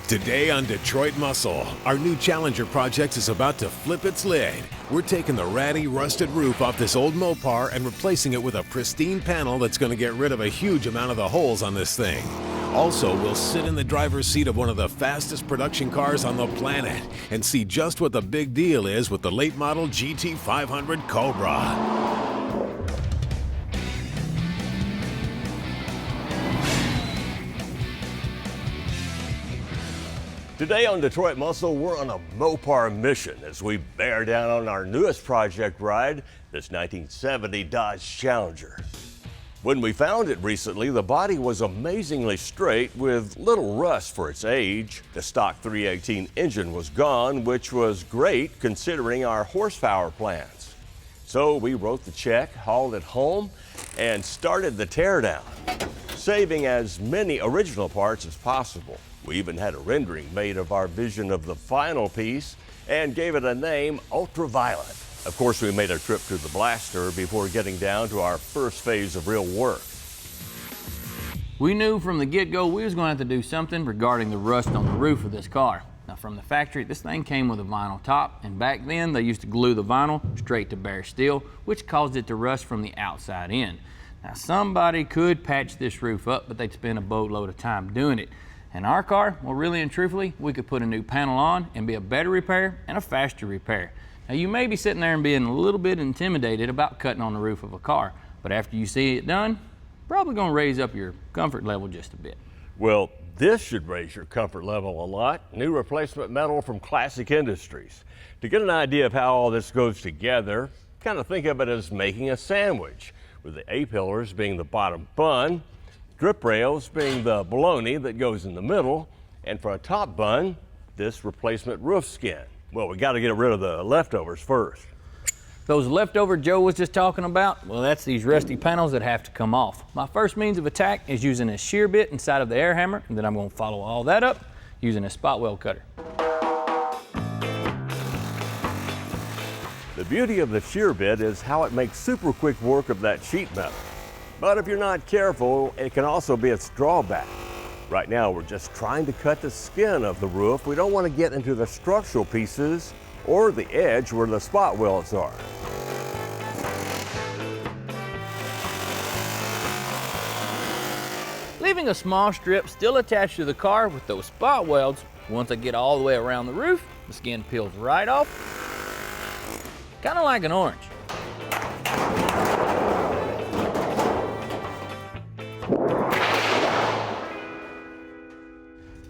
Today on Detroit Muscle, our new Challenger project is about to flip its lid. We're taking the ratty, rusted roof off this old Mopar and replacing it with a pristine panel that's going to get rid of a huge amount of the holes on this thing. Also, we'll sit in the driver's seat of one of the fastest production cars on the planet and see just what the big deal is with the late model GT500 COBRA. Today on Detroit Muscle, we're on a Mopar mission as we bear down on our newest project ride, this 1970 Dodge Challenger. When we found it recently, the body was amazingly straight with little rust for its age. The stock 318 engine was gone, which was great considering our horsepower plans. So we wrote the check, hauled it home, and started the teardown, saving as many original parts as possible. We even had a rendering made of our vision of the final piece and gave it a name, Ultraviolet. Of course, we made a trip to the blaster before getting down to our first phase of real work. We knew from the get-go we was going to have to do something regarding the rust on the roof of this car. Now, from the factory, this thing came with a vinyl top, and back then they used to glue the vinyl straight to bare steel, which caused it to rust from the outside in. Now, somebody could patch this roof up, but they'd spend a boatload of time doing it. In our car, well, really and truthfully, we could put a new panel on and be a better repair and a faster repair. Now, you may be sitting there and being a little bit intimidated about cutting on the roof of a car, but after you see it done, probably gonna raise up your comfort level just a bit. Well, this should raise your comfort level a lot. New replacement metal from Classic Industries. To get an idea of how all this goes together, kind of think of it as making a sandwich, with the A-pillars being the bottom bun, drip rails being the bologna that goes in the middle, and for a top bun, this replacement roof skin. Well, we got to get rid of the leftovers first. Those leftover Joe was just talking about, well, that's these rusty panels that have to come off. My first means of attack is using a shear bit inside of the air hammer, and then I'm going to follow all that up using a SpotWeld cutter. The beauty of the shear bit is how it makes super quick work of that sheet metal. But if you're not careful, it can also be its drawback. Right now, we're just trying to cut the skin of the roof. We don't want to get into the structural pieces or the edge where the spot welds are. Leaving a small strip still attached to the car with those spot welds, once I get all the way around the roof, the skin peels right off, kind of like an orange.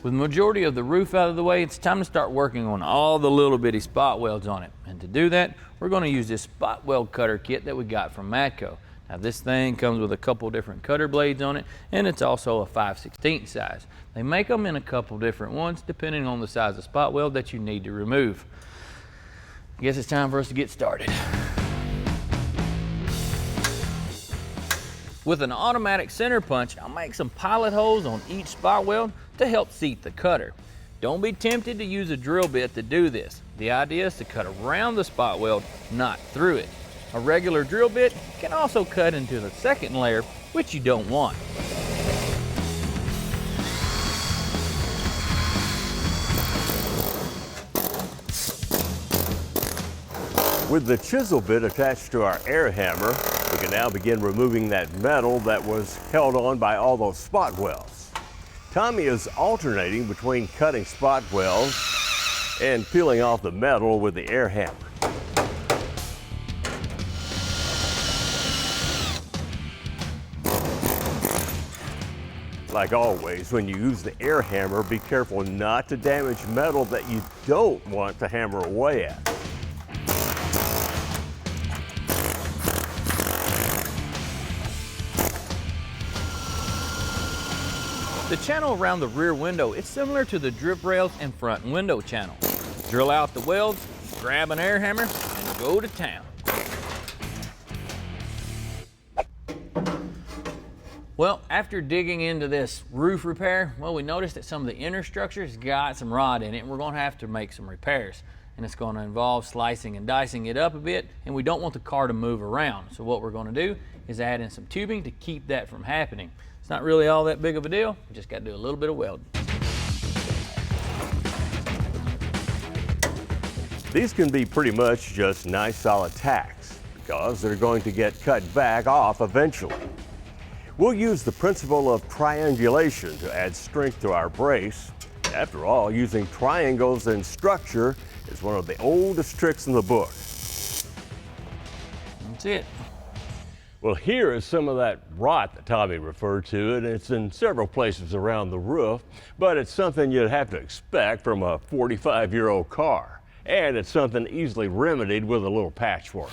With the majority of the roof out of the way, it's time to start working on all the little bitty spot welds on it. And to do that, we're going to use this spot weld cutter kit that we got from Matco. Now, this thing comes with a couple different cutter blades on it, and it's also a 5/16 size. They make them in a couple different ones depending on the size of spot weld that you need to remove. I guess it's time for us to get started. With an automatic center punch, I'll make some pilot holes on each spot weld to help seat the cutter. Don't be tempted to use a drill bit to do this. The idea is to cut around the spot weld, not through it. A regular drill bit can also cut into the second layer, which you don't want. With the chisel bit attached to our air hammer, we can now begin removing that metal that was held on by all those spot welds. Tommy is alternating between cutting spot welds and peeling off the metal with the air hammer. Like always, when you use the air hammer, be careful not to damage metal that you don't want to hammer away at. The channel around the rear window is similar to the drip rails and front window channel. Drill out the welds, grab an air hammer, and go to town. Well, after digging into this roof repair, well, we noticed that some of the inner structures got some rot in it, and we're going to have to make some repairs. And it's going to involve slicing and dicing it up a bit, and we don't want the car to move around. So what we're going to do is add in some tubing to keep that from happening. It's not really all that big of a deal. We just got to do a little bit of welding. These can be pretty much just nice solid tacks because they're going to get cut back off eventually. We'll use the principle of triangulation to add strength to our brace. After all, using triangles in structure is one of the oldest tricks in the book. That's it. Well, here is some of that rot that Tommy referred to, and it's in several places around the roof, but it's something you'd have to expect from a 45-year-old car. And it's something easily remedied with a little patchwork.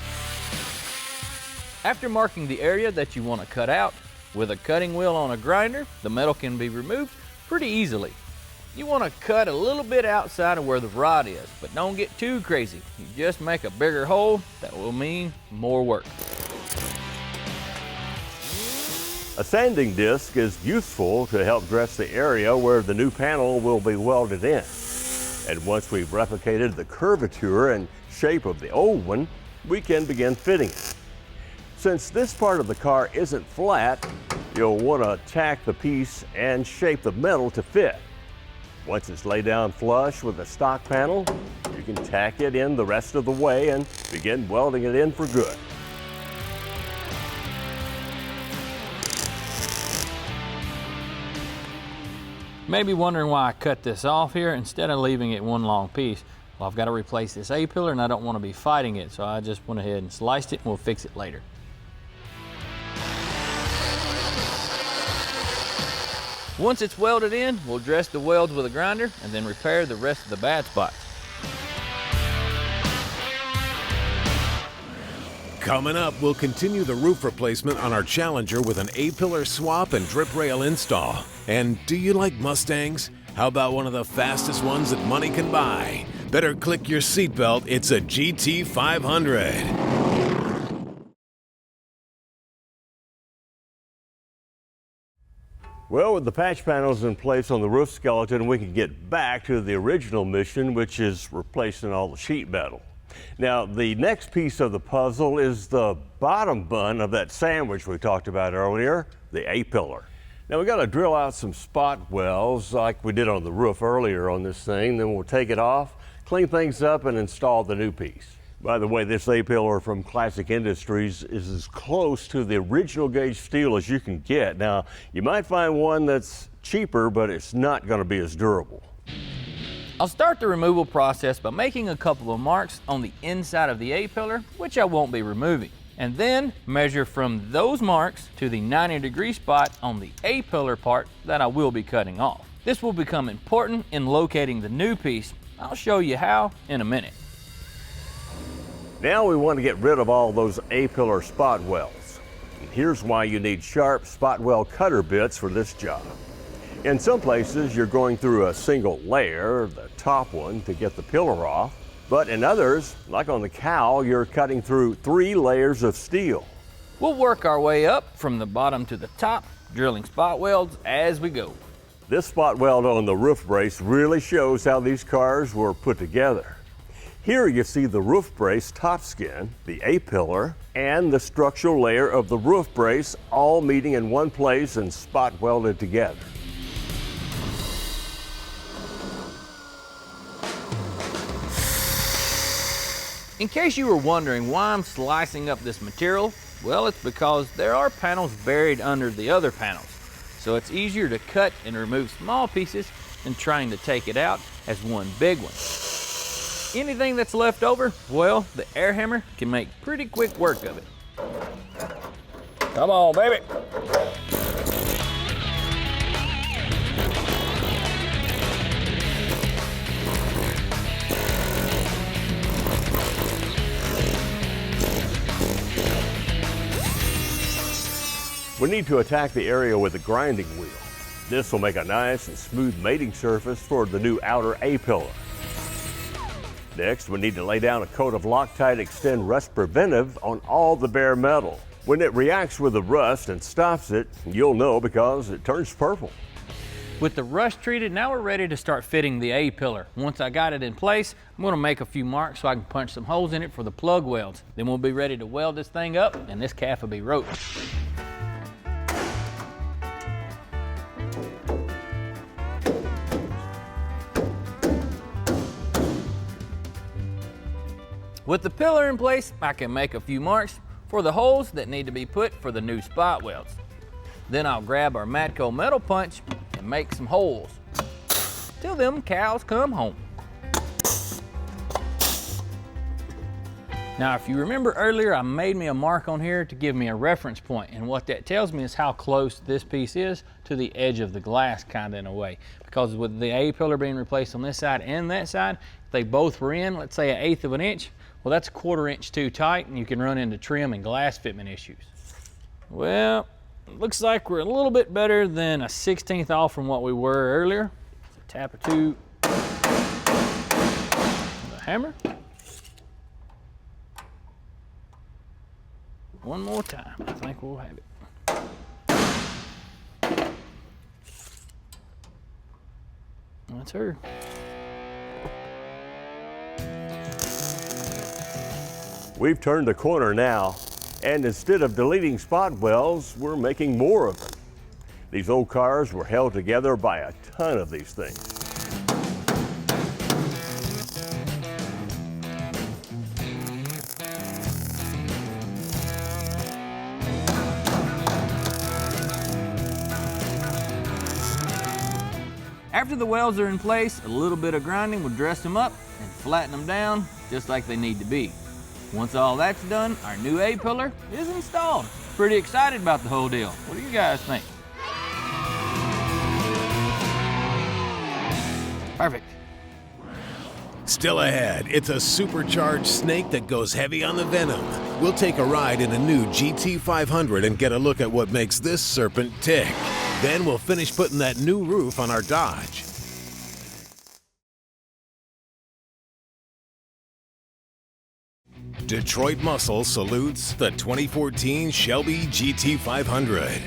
After marking the area that you want to cut out, with a cutting wheel on a grinder, the metal can be removed pretty easily. You want to cut a little bit outside of where the rod is, but don't get too crazy. You just make a bigger hole, that will mean more work. A sanding disc is useful to help dress the area where the new panel will be welded in. And once we've replicated the curvature and shape of the old one, we can begin fitting it. Since this part of the car isn't flat, you'll want to tack the piece and shape the metal to fit. Once it's laid down flush with the stock panel, you can tack it in the rest of the way and begin welding it in for good. Maybe wondering why I cut this off here instead of leaving it one long piece. Well, I've got to replace this A-pillar and I don't want to be fighting it, so I just went ahead and sliced it and we'll fix it later. Once it's welded in, we'll dress the welds with a grinder and then repair the rest of the bad spots. Coming up, we'll continue the roof replacement on our Challenger with an A-pillar swap and drip rail install. And do you like Mustangs? How about one of the fastest ones that money can buy? Better click your seatbelt, it's a GT500. Well, with the patch panels in place on the roof skeleton, we can get back to the original mission, which is replacing all the sheet metal. Now, the next piece of the puzzle is the bottom bun of that sandwich we talked about earlier, the A-pillar. Now, we got to drill out some spot welds like we did on the roof earlier on this thing. Then we'll take it off, clean things up, and install the new piece. By the way, this A-pillar from Classic Industries is as close to the original gauge steel as you can get. Now, you might find one that's cheaper, but it's not going to be as durable. I'll start the removal process by making a couple of marks on the inside of the A-pillar, which I won't be removing, and then measure from those marks to the 90-degree spot on the A-pillar part that I will be cutting off. This will become important in locating the new piece. I'll show you how in a minute. Now we want to get rid of all those A-pillar spot welds. And here's why you need sharp spot weld cutter bits for this job. In some places, you're going through a single layer, the top one, to get the pillar off. But in others, like on the cowl, you're cutting through 3 layers of steel. We'll work our way up from the bottom to the top, drilling spot welds as we go. This spot weld on the roof brace really shows how these cars were put together. Here you see the roof brace top skin, the A-pillar, and the structural layer of the roof brace all meeting in one place and spot welded together. In case you were wondering why I'm slicing up this material, well, it's because there are panels buried under the other panels. So it's easier to cut and remove small pieces than trying to take it out as one big one. Anything that's left over, well, the air hammer can make pretty quick work of it. Come on, baby. We need to attack the area with a grinding wheel. This will make a nice and smooth mating surface for the new outer A-pillar. Next, we need to lay down a coat of Loctite Extend Rust Preventive on all the bare metal. When it reacts with the rust and stops it, you'll know because it turns purple. With the rust treated, now we're ready to start fitting the A-pillar. Once I got it in place, I'm gonna make a few marks so I can punch some holes in it for the plug welds. Then we'll be ready to weld this thing up and this calf will be roped. With the pillar in place, I can make a few marks for the holes that need to be put for the new spot welds. Then I'll grab our Matco metal punch and make some holes till them cows come home. Now, if you remember earlier, I made me a mark on here to give me a reference point, and what that tells me is how close this piece is to the edge of the glass, kind of in a way. Because with the A pillar being replaced on this side and that side, if they both were in, let's say 1/8 of an inch, well, that's 1/4 inch too tight, and you can run into trim and glass fitment issues. Well, it looks like we're a little bit better than a 1/16 off from what we were earlier. So tap or two with a hammer. One more time, I think we'll have it. That's her. We've turned the corner now, and instead of deleting spot welds, we're making more of them. These old cars were held together by a ton of these things. After the welds are in place, a little bit of grinding will dress them up and flatten them down just like they need to be. Once all that's done, our new A-pillar is installed. Pretty excited about the whole deal. What do you guys think? Perfect. Still ahead, it's a supercharged snake that goes heavy on the venom. We'll take a ride in a new GT500 and get a look at what makes this serpent tick. Then we'll finish putting that new roof on our Dodge. Detroit Muscle salutes the 2014 Shelby GT500.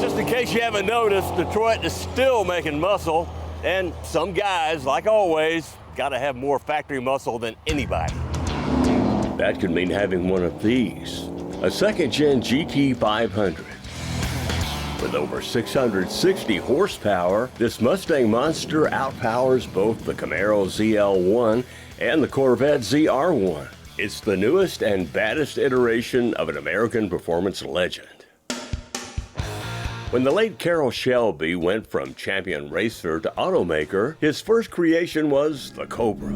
Just in case you haven't noticed, Detroit is still making muscle, and some guys, like always, gotta have more factory muscle than anybody. That could mean having one of these, a second-gen GT500. With over 660 horsepower, this Mustang monster outpowers both the Camaro ZL1 and the Corvette ZR1. It's the newest and baddest iteration of an American performance legend. When the late Carroll Shelby went from champion racer to automaker, his first creation was the COBRA,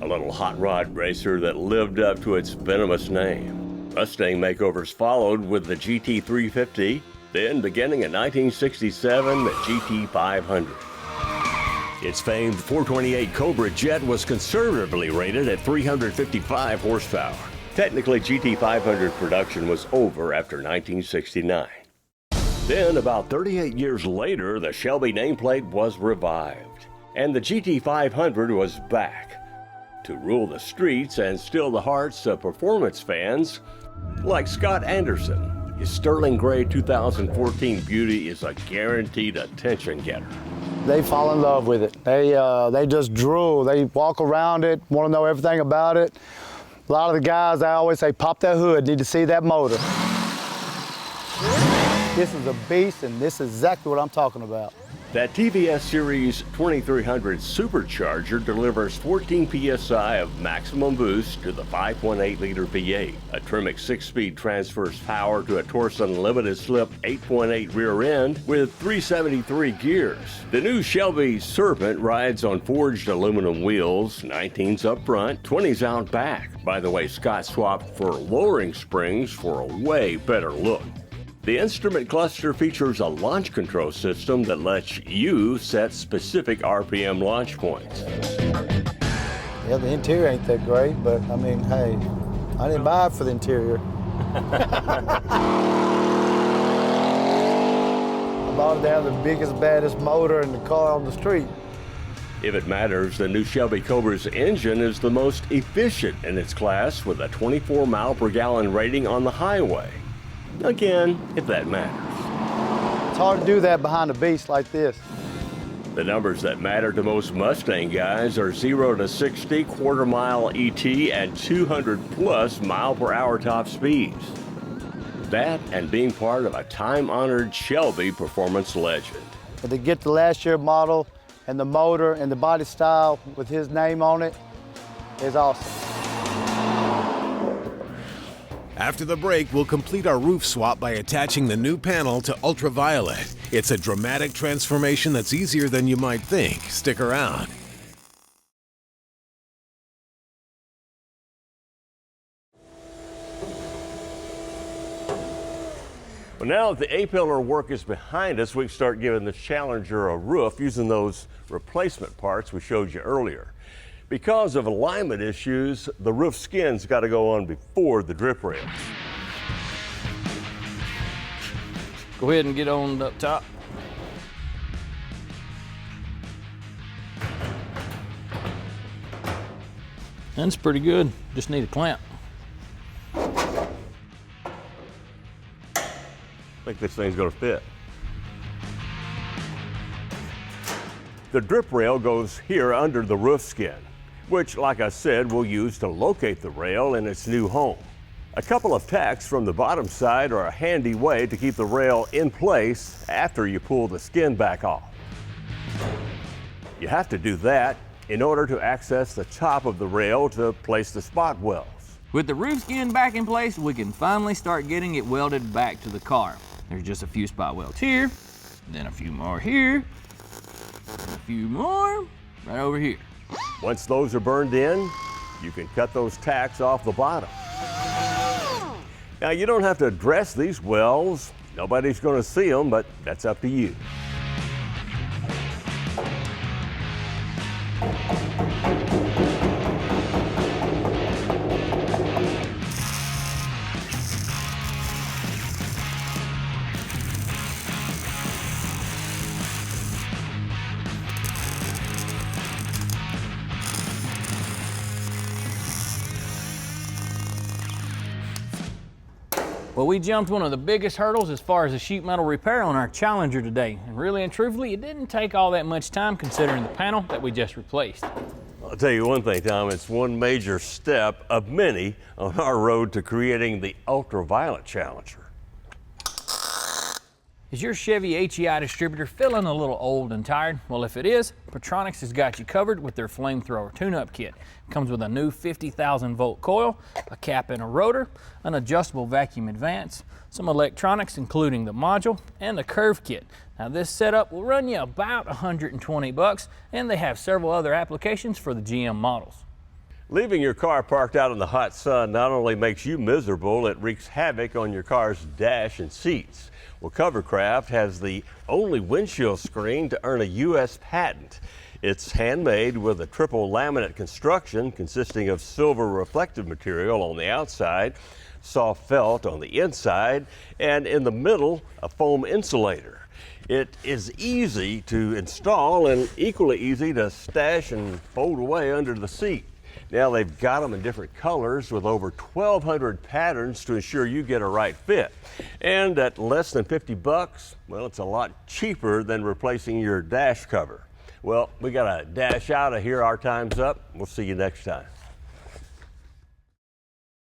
a little hot rod racer that lived up to its venomous name. Mustang makeovers followed with the GT350, then beginning in 1967, the GT500. Its famed 428 COBRA jet was conservatively rated at 355 horsepower. Technically, GT500 production was over after 1969. Then, about 38 years later, the Shelby nameplate was revived, and the GT500 was back to rule the streets and still the hearts of performance fans like Scott Anderson. His sterling gray 2014 beauty is a guaranteed attention getter. They fall in love with it. They just drool. They walk around it, want to know everything about it. A lot of the guys, I always say, pop that hood, need to see that motor. This is a beast, and this is exactly what I'm talking about. That TVS Series 2300 Supercharger delivers 14 PSI of maximum boost to the 5.8-liter V8. A Trimix 6-speed transfers power to a Torsen limited slip 8.8 rear end with 373 gears. The new Shelby Serpent rides on forged aluminum wheels, 19s up front, 20s out back. By the way, Scott swapped for lowering springs for a way better look. The instrument cluster features a launch control system that lets you set specific RPM launch points. Yeah, the interior ain't that great, but I mean, hey, I didn't buy it for the interior. I bought it to have the biggest, baddest motor in the car on the street. If it matters, the new Shelby Cobra's engine is the most efficient in its class with a 24 mile per gallon rating on the highway. Again, if that matters. It's hard to do that behind a beast like this. The numbers that matter to most Mustang guys are 0 to 60 quarter-mile ET and 200-plus mile-per-hour top speeds. That and being part of a time-honored Shelby performance legend. but to get the last year model and the motor and the body style with his name on it is awesome. After the break, we'll complete our roof swap by attaching the new panel to ultraviolet. It's a dramatic transformation that's easier than you might think. Stick around. Well, now that the A-pillar work is behind us, we can start giving the Challenger a roof using those replacement parts we showed you earlier. Because of alignment issues, the roof skin's got to go on before the drip rails. Go ahead and get on up top. That's pretty good. Just need a clamp. I think this thing's going to fit. The drip rail goes here under the roof skin, which, like I said, we'll use to locate the rail in its new home. A couple of tacks from the bottom side are a handy way to keep the rail in place after you pull the skin back off. You have to do that in order to access the top of the rail to place the spot welds. With the roof skin back in place, we can finally start getting it welded back to the car. There's just a few spot welds here, then a few more here, and a few more right over here. Once those are burned in, you can cut those tacks off the bottom. Now, you don't have to dress these welds. Nobody's going to see them, but that's up to you. Well, we jumped one of the biggest hurdles as far as a sheet metal repair on our Challenger today. And really and truthfully, it didn't take all that much time considering the panel that we just replaced. I'll tell you one thing, Tom, it's one major step of many on our road to creating the ultraviolet Challenger. Is your Chevy HEI distributor feeling a little old and tired? Well, if it is, Pertronix has got you covered with their flamethrower tune-up kit. It comes with a new 50,000 volt coil, a cap and a rotor, an adjustable vacuum advance, some electronics including the module, and a curve kit. Now this setup will run you about $120, and they have several other applications for the GM models. Leaving your car parked out in the hot sun not only makes you miserable, it wreaks havoc on your car's dash and seats. Well, Covercraft has the only windshield screen to earn a U.S. patent. It's handmade with a triple laminate construction consisting of silver reflective material on the outside, soft felt on the inside, and in the middle, a foam insulator. It is easy to install and equally easy to stash and fold away under the seat. Now they've got them in different colors with over 1,200 patterns to ensure you get a right fit. And at less than $50, well, it's a lot cheaper than replacing your dash cover. Well, we got to dash out of here. Our time's up. We'll see you next time.